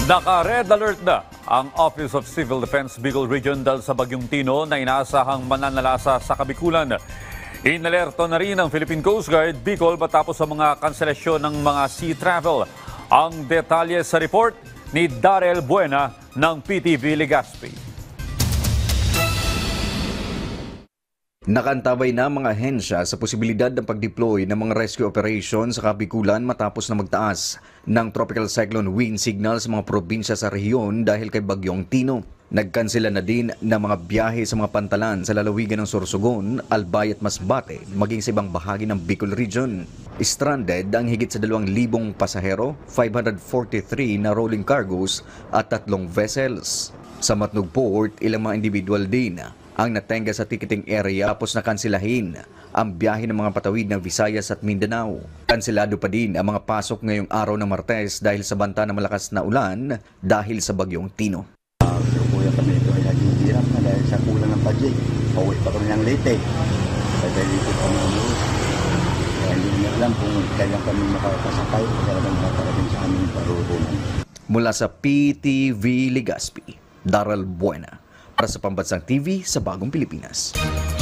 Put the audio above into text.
Naka-red alert na ang Office of Civil Defense Bicol Region dahil sa Bagyong Tino na inaasahang mananalasa sa Kabikulan. Inalerto na rin ang Philippine Coast Guard Bicol matapos sa mga kanselasyon ng mga sea travel. Ang detalye sa report ni Darrell Buena ng PTV Legazpi. Nakaantabay na mga ahensya sa posibilidad ng pag-deploy ng mga rescue operation sa Kabikulan matapos na magtaas ng tropical cyclone wind signal sa mga probinsya sa rehiyon dahil kay Bagyong Tino. Nagkansela na din ng mga biyahe sa mga pantalan sa lalawigan ng Sorsogon, Albay at Masbate, maging sa ibang bahagi ng Bicol Region. Stranded ang higit sa 2,000 pasahero, 543 na rolling cargos at 3 vessels. Sa Matnog Port, ilang mga individual din ang natenga sa ticketing area tapos nakansilahin ang biyahe ng mga patawid ng Visayas at Mindanao. Kanselado pa din ang mga pasok ngayong araw ng Martes dahil sa banta ng malakas na ulan dahil sa Bagyong Tino. Kuya kami ito ay naghihirap na dahil sa kulang ng budget. Pauwi pa kami ng Leyte. Kaya dito kami umuwi. Kaya hindi niya alam kung kailan kami makakasakay. Kaya naman makakarating sa aming parurungan. Mula sa PTV Legazpi, Darrell Buena para sa Pambansang TV sa Bagong Pilipinas.